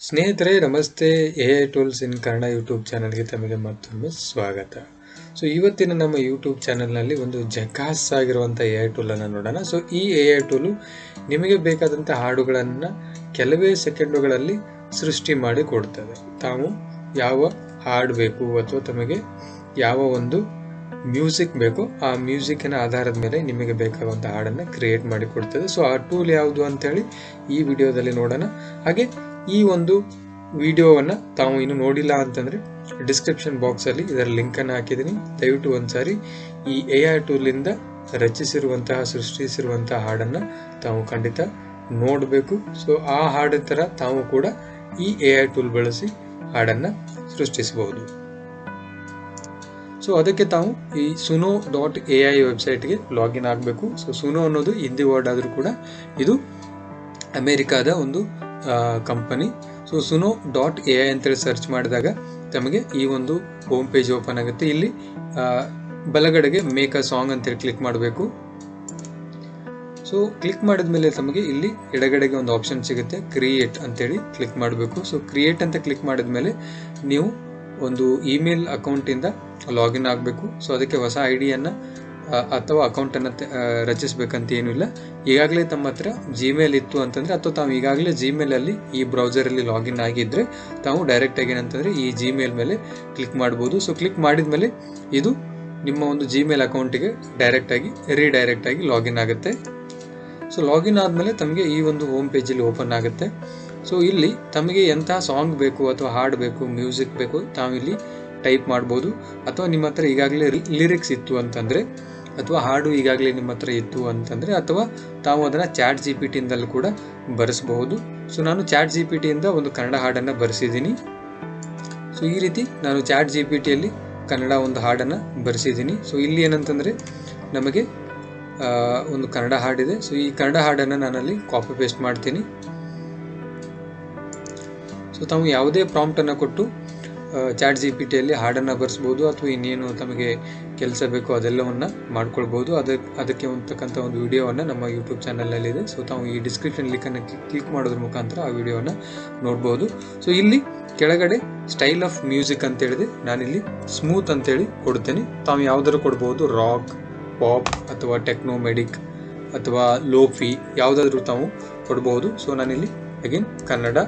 ಸ್ನೇಹಿತರೆ ನಮಸ್ತೆ. A I tools in Kannada YouTube ಚಾನಲ್ಗೆ ತಮಗೆ ಮತ್ತೊಮ್ಮೆ ಸ್ವಾಗತ. ಸೊ ಇವತ್ತಿನ ನಮ್ಮ ಯೂಟ್ಯೂಬ್ ಚಾನಲ್ನಲ್ಲಿ ಒಂದು ಜಕಾಸ್ ಆಗಿರುವಂಥ ಎ ಐ ಟೂಲನ್ನು ನೋಡೋಣ. ಸೊ ಈ ಎ ಐ ಟೂಲು ನಿಮಗೆ ಬೇಕಾದಂಥ ಹಾಡುಗಳನ್ನು ಕೆಲವೇ ಸೆಕೆಂಡುಗಳಲ್ಲಿ ಸೃಷ್ಟಿ ಮಾಡಿ ಕೊಡ್ತದೆ. ತಾವು ಯಾವ ಹಾಡು ಬೇಕು ಅಥವಾ ತಮಗೆ ಯಾವ ಒಂದು ಮ್ಯೂಸಿಕ್ ಬೇಕು ಆ ಮ್ಯೂಸಿಕ್ಕಿನ ಆಧಾರದ ಮೇಲೆ ನಿಮಗೆ ಬೇಕಾಗುವಂಥ ಹಾಡನ್ನು ಕ್ರಿಯೇಟ್ ಮಾಡಿ ಕೊಡ್ತದೆ. ಸೊ ಆ ಟೂಲ್ ಯಾವುದು ಅಂತೇಳಿ ಈ ವಿಡಿಯೋದಲ್ಲಿ ನೋಡೋಣ. ಹಾಗೆ ಈ ಒಂದು ವಿಡಿಯೋವನ್ನು ತಾವು ಇನ್ನು ನೋಡಿಲ್ಲ ಅಂತಂದರೆ ಡಿಸ್ಕ್ರಿಪ್ಷನ್ ಬಾಕ್ಸಲ್ಲಿ ಇದರ ಲಿಂಕನ್ನು ಹಾಕಿದ್ದೀನಿ. ದಯವಿಟ್ಟು ಒಂದ್ಸಾರಿ ಈ ಎ ಐ ಟೂಲಿಂದ ಸೃಷ್ಟಿಸಿರುವಂತಹ ಹಾಡನ್ನು ತಾವು ಖಂಡಿತ ನೋಡಬೇಕು. ಸೊ ಆ ಹಾಡಿನ ಥರ ತಾವು ಕೂಡ ಈ ಎ ಐ ಟೂಲ್ ಬಳಸಿ ಹಾಡನ್ನು ಸೃಷ್ಟಿಸಬಹುದು. ಸೊ ಅದಕ್ಕೆ ತಾವು ಈ suno.ai ವೆಬ್ಸೈಟ್ಗೆ ಲಾಗಿನ್ ಆಗಬೇಕು. ಸೊ ಸುನೋ ಅನ್ನೋದು ಹಿಂದಿ ವರ್ಡ್ ಆದರೂ ಕೂಡ ಇದು ಅಮೇರಿಕಾದ ಒಂದು ಕಂಪನಿ. ಸೊ suno.ai ಅಂತೇಳಿ ಸರ್ಚ್ ಮಾಡಿದಾಗ ತಮಗೆ ಈ ಒಂದು ಹೋಮ್ ಪೇಜ್ ಓಪನ್ ಆಗುತ್ತೆ. ಇಲ್ಲಿ ಬಲಗಡೆಗೆ ಮೇಕ್ ಅ ಸಾಂಗ್ ಅಂತೇಳಿ ಕ್ಲಿಕ್ ಮಾಡಬೇಕು. ಸೊ ಕ್ಲಿಕ್ ಮಾಡಿದ ಮೇಲೆ ತಮಗೆ ಇಲ್ಲಿ ಎಡಗಡೆಗೆ ಒಂದು ಆಪ್ಷನ್ ಸಿಗುತ್ತೆ, ಕ್ರಿಯೇಟ್ ಅಂತೇಳಿ ಕ್ಲಿಕ್ ಮಾಡಬೇಕು. ಸೊ ಕ್ರಿಯೇಟ್ ಅಂತ ಕ್ಲಿಕ್ ಮಾಡಿದ ಮೇಲೆ ನೀವು ಒಂದು ಇಮೇಲ್ ಅಕೌಂಟಿಂದ ಲಾಗಿನ್ ಆಗಬೇಕು. ಸೊ ಅದಕ್ಕೆ ಹೊಸ ಐ ಡಿಯನ್ನು ಅಥವಾ ಅಕೌಂಟನ್ನು ರಚಿಸಬೇಕಂತ ಏನೂ ಇಲ್ಲ. ಈಗಾಗಲೇ ತಮ್ಮ ಹತ್ರ ಜಿಮೇಲ್ ಇತ್ತು ಅಂತಂದರೆ ಅಥವಾ ತಾವು ಈಗಾಗಲೇ ಜಿಮೇಲಲ್ಲಿ ಈ ಬ್ರೌಸರಲ್ಲಿ ಲಾಗಿನ್ ಆಗಿದ್ದರೆ ತಾವು ಡೈರೆಕ್ಟಾಗಿ ಏನಂತಂದರೆ ಈ ಜಿಮೇಲ್ ಮೇಲೆ ಕ್ಲಿಕ್ ಮಾಡ್ಬೋದು. ಸೊ ಕ್ಲಿಕ್ ಮಾಡಿದ ಮೇಲೆ ಇದು ನಿಮ್ಮ ಒಂದು ಜಿಮೇಲ್ ಅಕೌಂಟಿಗೆ ರೀಡೈರೆಕ್ಟಾಗಿ ಲಾಗಿನ್ ಆಗುತ್ತೆ. ಸೊ ಲಾಗಿನ್ ಆದಮೇಲೆ ತಮಗೆ ಈ ಒಂದು ಹೋಮ್ ಪೇಜಲ್ಲಿ ಓಪನ್ ಆಗುತ್ತೆ. ಸೊ ಇಲ್ಲಿ ತಮಗೆ ಎಂಥ ಸಾಂಗ್ ಬೇಕು ಅಥವಾ ಹಾಡು ಬೇಕು, ಮ್ಯೂಸಿಕ್ ಬೇಕು ತಾವು ಇಲ್ಲಿ ಟೈಪ್ ಮಾಡ್ಬೋದು. ಅಥವಾ ನಿಮ್ಮ ಹತ್ರ ಈಗಾಗಲೇ ಲಿರಿಕ್ಸ್ ಇತ್ತು ಅಂತಂದರೆ ಅಥವಾ ಹಾಡು ಈಗಾಗಲೇ ನಿಮ್ಮ ಹತ್ರ ಇತ್ತು ಅಂತಂದರೆ ಅಥವಾ ತಾವು ಅದನ್ನು ಚಾಟ್ ಜಿ ಪಿ ಟಿಯಿಂದಲೂ ಕೂಡ ಬರೆಸಬಹುದು. ಸೊ ನಾನು ಚಾಟ್ ಜಿ ಪಿ ಟಿಯಿಂದ ಒಂದು ಕನ್ನಡ ಹಾಡನ್ನು ಬರೆಸಿದ್ದೀನಿ. ಸೊ ಈ ರೀತಿ ನಾನು ಚಾಟ್ ಜಿ ಪಿ ಟಿಯಲ್ಲಿ ಕನ್ನಡ ಒಂದು ಹಾಡನ್ನು ಬರೆಸಿದ್ದೀನಿ. ಸೊ ಇಲ್ಲಿ ಏನಂತಂದರೆ ನಮಗೆ ಒಂದು ಕನ್ನಡ ಹಾಡಿದೆ. ಸೊ ಈ ಕನ್ನಡ ಹಾಡನ್ನು ನಾನಲ್ಲಿ ಕಾಪಿ ಪೇಸ್ಟ್ ಮಾಡ್ತೀನಿ. ಸೊ ತಾವು ಯಾವುದೇ ಪ್ರಾಂಪ್ಟನ್ನು ಕೊಟ್ಟು ಚಾಟ್ ಜಿ ಪಿ ಟಿಯಲ್ಲಿ ಹಾಡನ್ನು ಬರೆಸ್ಬೋದು ಅಥವಾ ಇನ್ನೇನು ತಮಗೆ ಕೆಲಸ ಬೇಕೋ ಅದೆಲ್ಲವನ್ನು ಮಾಡ್ಕೊಳ್ಬೋದು. ಅದಕ್ಕೆ ಅಂತಕ್ಕಂಥ ಒಂದು ವಿಡಿಯೋವನ್ನು ನಮ್ಮ ಯೂಟ್ಯೂಬ್ ಚಾನಲ್ನಲ್ಲಿದೆ. ಸೊ ತಾವು ಈ ಡಿಸ್ಕ್ರಿಪ್ಷನ್ ಲಿಂಕನ್ನು ಕ್ಲಿಕ್ ಮಾಡೋದ್ರ ಮುಖಾಂತರ ಆ ವಿಡಿಯೋವನ್ನು ನೋಡ್ಬೋದು. ಸೊ ಇಲ್ಲಿ ಕೆಳಗಡೆ ಸ್ಟೈಲ್ ಆಫ್ ಮ್ಯೂಸಿಕ್ ಅಂತೇಳಿದೆ, ನಾನಿಲ್ಲಿ ಸ್ಮೂತ್ ಅಂತೇಳಿ ಕೊಡ್ತೇನೆ. ತಾವು ಯಾವುದಾದ್ರು ಕೊಡ್ಬೋದು, ರಾಕ್, ಪಾಪ್ ಅಥವಾ ಟೆಕ್ನೋ ಮೆಡಿಕ್ ಅಥವಾ ಲೋಫಿ ಯಾವುದಾದ್ರೂ ತಾವು ಕೊಡ್ಬೋದು. ಸೊ ನಾನಿಲ್ಲಿ ಅಗೇನ್ ಕನ್ನಡ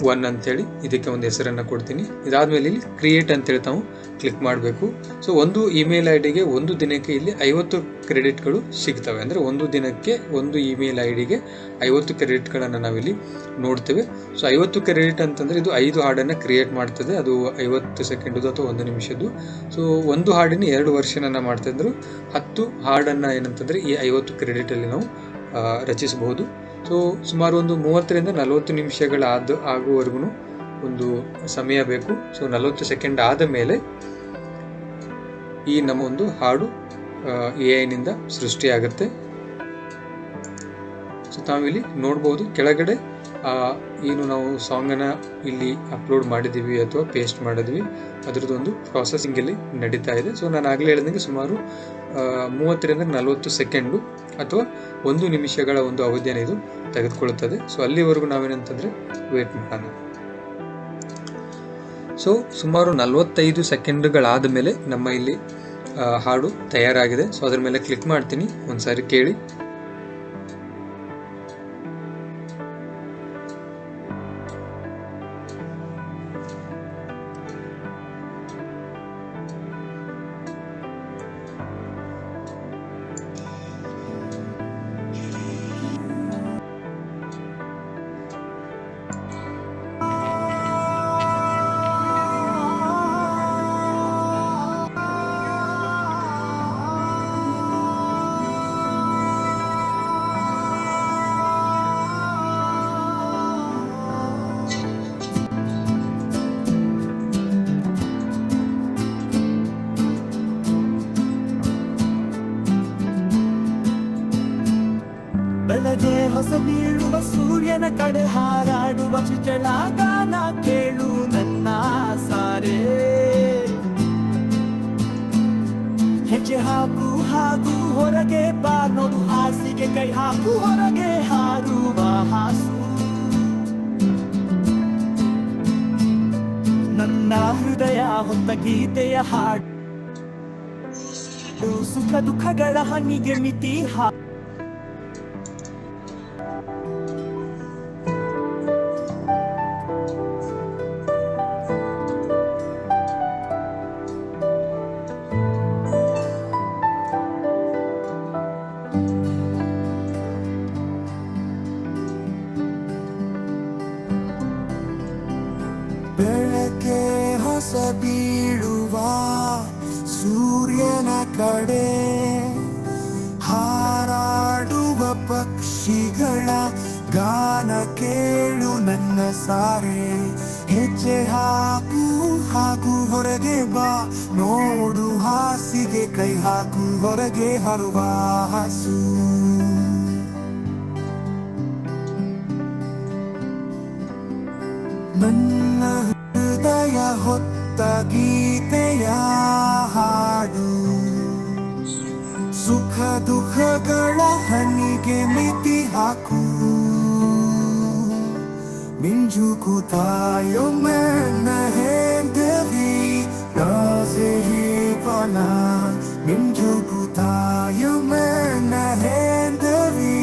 1 ಅಂತೇಳಿ ಇದಕ್ಕೆ ಒಂದು ಹೆಸರನ್ನು ಕೊಡ್ತೀನಿ. ಇದಾದಮೇಲೆ ಇಲ್ಲಿ ಕ್ರಿಯೇಟ್ ಅಂತೇಳಿ ತಾವು ಕ್ಲಿಕ್ ಮಾಡಬೇಕು. ಸೊ ಒಂದು ಇಮೇಲ್ ಐ ಡಿಗೆ ಒಂದು ದಿನಕ್ಕೆ ಇಲ್ಲಿ 50 ಕ್ರೆಡಿಟ್ಗಳು ಸಿಗ್ತವೆ. ಅಂದರೆ ಒಂದು ದಿನಕ್ಕೆ ಒಂದು ಇಮೇಲ್ ಐ ಡಿಗೆ 50 ಕ್ರೆಡಿಟ್ಗಳನ್ನು ನಾವಿಲ್ಲಿ ನೋಡ್ತೇವೆ. ಸೊ 50 ಕ್ರೆಡಿಟ್ ಅಂತಂದರೆ ಇದು 5 ಹಾಡನ್ನು ಕ್ರಿಯೇಟ್ ಮಾಡ್ತದೆ. ಅದು 50 ಸೆಕೆಂಡದು ಅಥವಾ 1 ನಿಮಿಷದ್ದು. ಸೊ ಒಂದು ಹಾಡಿನ 2 ವರ್ಷನನ್ನು ಮಾಡ್ತಿದ್ರು 10 ಹಾಡನ್ನು ಏನಂತಂದರೆ ಈ 50 ಕ್ರೆಡಿಟಲ್ಲಿ ನಾವು ರಚಿಸಬಹುದು. ಸೊ ಸುಮಾರು ಒಂದು 30ರಿಂದ 40 ನಿಮಿಷಗಳ ಆಗುವವರೆಗೂ ಒಂದು ಸಮಯ ಬೇಕು. ಸೊ 40 ಸೆಕೆಂಡ್ ಆದ ಮೇಲೆ ಈ ನಮ್ಮ ಒಂದು ಹಾಡು ಎ ಐನಿಂದ ಸೃಷ್ಟಿಯಾಗುತ್ತೆ. ಸೊ ತಾವಿಲ್ಲಿ ನೋಡ್ಬೋದು ಕೆಳಗಡೆ ಏನು ನಾವು ಸಾಂಗನ್ನು ಇಲ್ಲಿ ಅಪ್ಲೋಡ್ ಮಾಡಿದ್ದೀವಿ ಅಥವಾ ಪೇಸ್ಟ್ ಮಾಡಿದ್ವಿ ಅದರದ್ದು ಒಂದು ಪ್ರಾಸೆಸಿಂಗ್ ಇಲ್ಲಿ ನಡೀತಾ ಇದೆ. ಸೊ ನಾನು ಆಗಲೇ ಹೇಳಿದಂಗೆ ಸುಮಾರು 30ರಿಂದ 40 ಸೆಕೆಂಡು ಅಥವಾ 1 ನಿಮಿಷಗಳ ಒಂದು ಅವಧಿಯನ್ನು ಇದು ತೆಗೆದುಕೊಳ್ಳುತ್ತದೆ. ಸೊ ಅಲ್ಲಿವರೆಗೂ ನಾವೇನಂತಂದರೆ ವೇಟ್ ಮಾಡೋಣ. ಸೊ ಸುಮಾರು 45 ಸೆಕೆಂಡ್ಗಳಾದ ಮೇಲೆ ನಮ್ಮ ಇಲ್ಲಿ ಹಾಡು ತಯಾರಾಗಿದೆ. ಸೊ ಅದರ ಮೇಲೆ ಕ್ಲಿಕ್ ಮಾಡ್ತೀನಿ, ಒಂದ್ಸಾರಿ ಕೇಳಿ. ಬೆಳಗ್ಗೆ ಹೊಸ ಬೀಳುವ ಸೂರ್ಯನ ಕಡೆ ಹಾರಾಡುವ ಚಿಚಳ ಗಾನ ಕೇಳು ನನ್ನ ಸಾರೆ. ಹೆಜ್ಜೆ ಹಾಕು ಹಾಕು ಹೊರಗೆ ಬಾ ನೋಡು ಹಾಸಿಗೆ ಕೈ ಹಾಕು ಹೊರಗೆ ಹಾರುವ ಹಾಸು. ನನ್ನ ಹೃದಯ ಹೊತ್ತ ಗೀತೆಯ ಹಾಡು ಸುಖ ದುಃಖಗಳ ಹನಿಗೆ ಮಿತಿ ಬೆಳಗ್ಗೆ ಹೊಸ ಬೀಳುವ ಸೂರ್ಯನ ಕಡೆ ಹಾರಾಡುವ ಪಕ್ಷಿಗಳ ಗಾನ ಕೇಳು ನನ್ನ ಸಾರೆ ಹೆಜ್ಜೆ ಹಾಕು ಹಾಕು ಹೊರಗೆ ಬಾ ನೋಡು ಹಾಸಿಗೆ ಕೈ ಹಾಕು ಹೊರಗೆ ಹರುವ ಹಸು ನನ್ನ ಹೃದಯ ಹೊತ್ತ ಗೀತೆಯ ಹಾಡು ಸುಖ ದುಃಖಗಳ ಹನಿಗೆ ಮಿತಿ ಹಾಕು ಮಿಂಜುಕುತ್ತಾಯೊಮ್ಮೆ ನಹೆಂದವಿ ರಾಜಹೀಪನ ಮಿಂಜುಕುತ್ತಾಯೊಮ್ಮೆ ನಹೆಂದವಿ.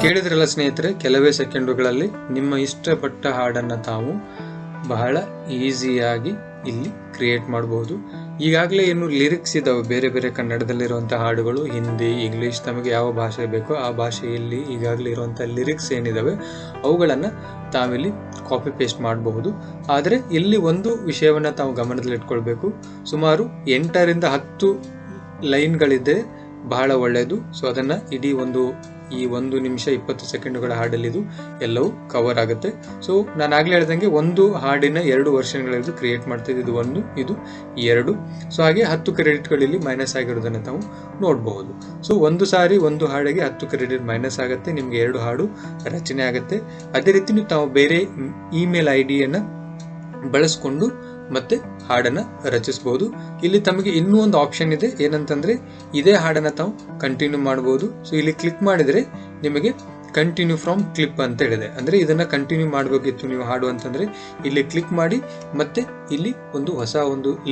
ಕೇಳಿದ್ರಲ್ಲ ಸ್ನೇಹಿತರೆ, ಕೆಲವೇ ಸೆಕೆಂಡುಗಳಲ್ಲಿ ನಿಮ್ಮ ಇಷ್ಟಪಟ್ಟ ಹಾಡನ್ನು ತಾವು ಬಹಳ ಈಸಿಯಾಗಿ ಇಲ್ಲಿ ಕ್ರಿಯೇಟ್ ಮಾಡಬಹುದು. ಈಗಾಗಲೇ ಏನು ಲಿರಿಕ್ಸ್ ಇದಾವೆ ಬೇರೆ ಬೇರೆ ಕನ್ನಡದಲ್ಲಿರುವಂಥ ಹಾಡುಗಳು, ಹಿಂದಿ, ಇಂಗ್ಲೀಷ್, ತಮಗೆ ಯಾವ ಭಾಷೆ ಬೇಕೋ ಆ ಭಾಷೆಯಲ್ಲಿ ಈಗಾಗಲೇ ಇರುವಂಥ ಲಿರಿಕ್ಸ್ ಏನಿದಾವೆ ಅವುಗಳನ್ನು ತಾವಿಲ್ಲಿ ಕಾಪಿ ಪೇಸ್ಟ್ ಮಾಡಬಹುದು. ಆದರೆ ಇಲ್ಲಿ ಒಂದು ವಿಷಯವನ್ನು ತಾವು ಗಮನದಲ್ಲಿಟ್ಕೊಳ್ಬೇಕು, ಸುಮಾರು 8 ರಿಂದ 10 ಲೈನ್ಗಳಿದ್ದರೆ ಬಹಳ ಒಳ್ಳೆಯದು. ಸೊ ಅದನ್ನು ಇಡೀ ಈ 1 ನಿಮಿಷ 20 ಸೆಕೆಂಡುಗಳ ಹಾಡಲ್ಲಿ ಇದು ಎಲ್ಲವೂ ಕವರ್ ಆಗುತ್ತೆ. ಸೊ ನಾನು ಆಗಲೇ ಹೇಳ್ದಂಗೆ ಒಂದು ಹಾಡಿನ 2 ವರ್ಷನ್ಗಳಲ್ಲಿ ಕ್ರಿಯೇಟ್ ಮಾಡ್ತಿದ್ದು, ಇದು 1, ಇದು 2. ಸೊ ಹಾಗೆ 10 ಕ್ರೆಡಿಟ್ಗಳಲ್ಲಿ ಮೈನಸ್ ಆಗಿರೋದನ್ನು ತಾವು ನೋಡಬಹುದು. ಸೊ ಒಂದು ಸಾರಿ ಒಂದು ಹಾಡಿಗೆ 10 ಕ್ರೆಡಿಟ್ ಮೈನಸ್ ಆಗುತ್ತೆ, ನಿಮಗೆ 2 ಹಾಡು ರಚನೆ ಆಗುತ್ತೆ. ಅದೇ ರೀತಿ ನೀವು ತಾವು ಬೇರೆ ಇಮೇಲ್ ID-ಯನ್ನು ಬಳಸ್ಕೊಂಡು ಮತ್ತೆ ಹಾಡನ್ನು ರಚಿಸಬಹುದು. ಇಲ್ಲಿ ತಮಗೆ ಇನ್ನೂ ಒಂದು ಆಪ್ಷನ್ ಇದೆ, ಏನಂತಂದ್ರೆ ಇದೇ ಹಾಡನ್ನು ತಾವು ಕಂಟಿನ್ಯೂ ಮಾಡಬಹುದು. ಸೊ ಇಲ್ಲಿ ಕ್ಲಿಕ್ ಮಾಡಿದರೆ ನಿಮಗೆ ಕಂಟಿನ್ಯೂ ಫ್ರಮ್ ಕ್ಲಿಪ್ ಅಂತ ಹೇಳಿದೆ. ಅಂದರೆ ಇದನ್ನು ಕಂಟಿನ್ಯೂ ಮಾಡಬೇಕಿತ್ತು ನೀವು ಹಾಡು ಅಂತಂದರೆ ಇಲ್ಲಿ ಕ್ಲಿಕ್ ಮಾಡಿ ಮತ್ತೆ ಇಲ್ಲಿ ಹೊಸ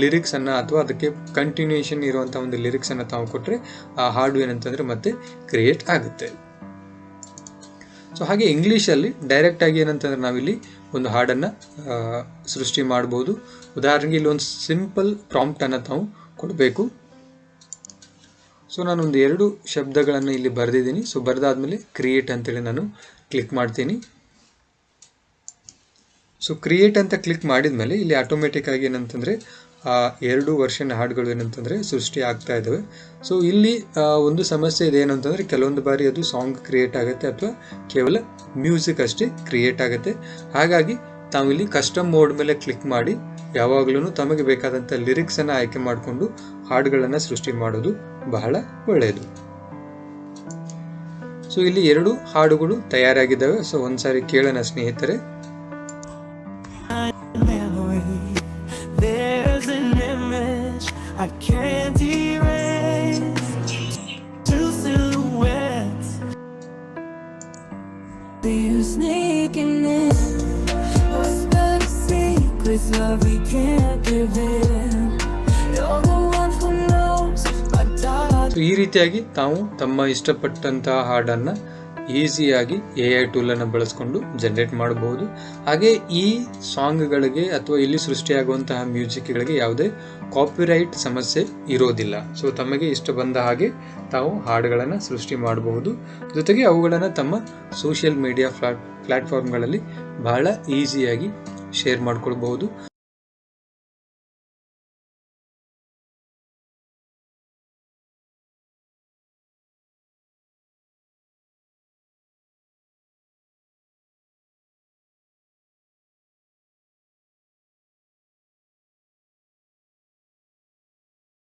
ಲಿರಿಕ್ಸನ್ನು ಅಥವಾ ಅದಕ್ಕೆ ಕಂಟಿನ್ಯೂಯೇಷನ್ ಇರುವಂಥ ಒಂದು ಲಿರಿಕ್ಸನ್ನು ತಾವು ಕೊಟ್ಟರೆ ಆ ಹಾಡು ಏನಂತಂದರೆ ಮತ್ತೆ ಕ್ರಿಯೇಟ್ ಆಗುತ್ತೆ. ಸೊ ಹಾಗೆ ಇಂಗ್ಲೀಷಲ್ಲಿ ಡೈರೆಕ್ಟಾಗಿ ಏನಂತಂದರೆ ನಾವಿಲ್ಲಿ ಒಂದು ಹಾಡನ್ನು ಸೃಷ್ಟಿ ಮಾಡ್ಬೋದು. ಉದಾಹರಣೆಗೆ ಇಲ್ಲಿ ಒಂದು ಸಿಂಪಲ್ ಪ್ರಾಂಪ್ಟನ್ನು ತಾವು ಕೊಡಬೇಕು. ಸೊ ನಾನೊಂದು 2 ಶಬ್ದಗಳನ್ನು ಇಲ್ಲಿ ಬರೆದಿದ್ದೀನಿ. ಸೊ ಬರೆದಾದ್ಮೇಲೆ ಕ್ರಿಯೇಟ್ ಅಂತೇಳಿ ನಾನು ಕ್ಲಿಕ್ ಮಾಡ್ತೀನಿ. ಸೊ ಕ್ರಿಯೇಟ್ ಅಂತ ಕ್ಲಿಕ್ ಮಾಡಿದ ಮೇಲೆ ಇಲ್ಲಿ ಆಟೋಮೆಟಿಕ್ ಆಗಿ ಏನಂತಂದರೆ 2 ವರ್ಷನ್ ಹಾಡುಗಳು ಏನಂತಂದರೆ ಸೃಷ್ಟಿ ಆಗ್ತಾ ಇದ್ದಾವೆ. ಸೊ ಇಲ್ಲಿ ಒಂದು ಸಮಸ್ಯೆ ಇದೆ, ಏನಂತಂದರೆ ಕೆಲವೊಂದು ಬಾರಿ ಅದು ಸಾಂಗ್ ಕ್ರಿಯೇಟ್ ಆಗುತ್ತೆ ಅಥವಾ ಕೇವಲ ಮ್ಯೂಸಿಕ್ ಅಷ್ಟೇ ಕ್ರಿಯೇಟ್ ಆಗುತ್ತೆ. ಹಾಗಾಗಿ ತಾವಿಲ್ಲಿ ಕಸ್ಟಮ್ ಮೋಡ್ ಮೇಲೆ ಕ್ಲಿಕ್ ಮಾಡಿ ಯಾವಾಗಲೂ ತಮಗೆ ಬೇಕಾದಂಥ ಲಿರಿಕ್ಸನ್ನು ಆಯ್ಕೆ ಮಾಡಿಕೊಂಡು ಹಾಡುಗಳನ್ನು ಸೃಷ್ಟಿ ಮಾಡೋದು ಬಹಳ ಒಳ್ಳೆಯದು. ಸೊ ಇಲ್ಲಿ 2 ಹಾಡುಗಳು ತಯಾರಾಗಿದ್ದಾವೆ. ಸೊ ಒಂದ್ಸಾರಿ ಕೇಳೋಣ ಸ್ನೇಹಿತರೆ. I can't erase 2 silhouettes. You sneaking in, whisper the secrets that we can't give in. You're the one who knows my dark. ಈ ರೀತಿಯಾಗಿ ತಾವು ತಮ್ಮ ಇಷ್ಟಪಟ್ಟಂತಹ ಹಾಡನ್ನು ಈಸಿಯಾಗಿ AI ಟೂಲನ್ನು ಬಳಸ್ಕೊಂಡು ಜನರೇಟ್ ಮಾಡಬಹುದು. ಹಾಗೆ ಈ ಸಾಂಗ್ಗಳಿಗೆ ಅಥವಾ ಇಲ್ಲಿ ಸೃಷ್ಟಿಯಾಗುವಂತಹ ಮ್ಯೂಸಿಕ್ಗಳಿಗೆ ಯಾವುದೇ ಕಾಪಿರೈಟ್ ಸಮಸ್ಯೆ ಇರೋದಿಲ್ಲ. ಸೊ ತಮಗೆ ಇಷ್ಟ ಬಂದ ಹಾಗೆ ತಾವು ಹಾಡುಗಳನ್ನು ಸೃಷ್ಟಿ ಮಾಡಬಹುದು. ಜೊತೆಗೆ ಅವುಗಳನ್ನು ತಮ್ಮ ಸೋಷಿಯಲ್ ಮೀಡಿಯಾ ಪ್ಲಾಟ್ಫಾರ್ಮ್ಗಳಲ್ಲಿ ಬಹಳ ಈಸಿಯಾಗಿ ಶೇರ್ ಮಾಡ್ಕೊಳ್ಬಹುದು.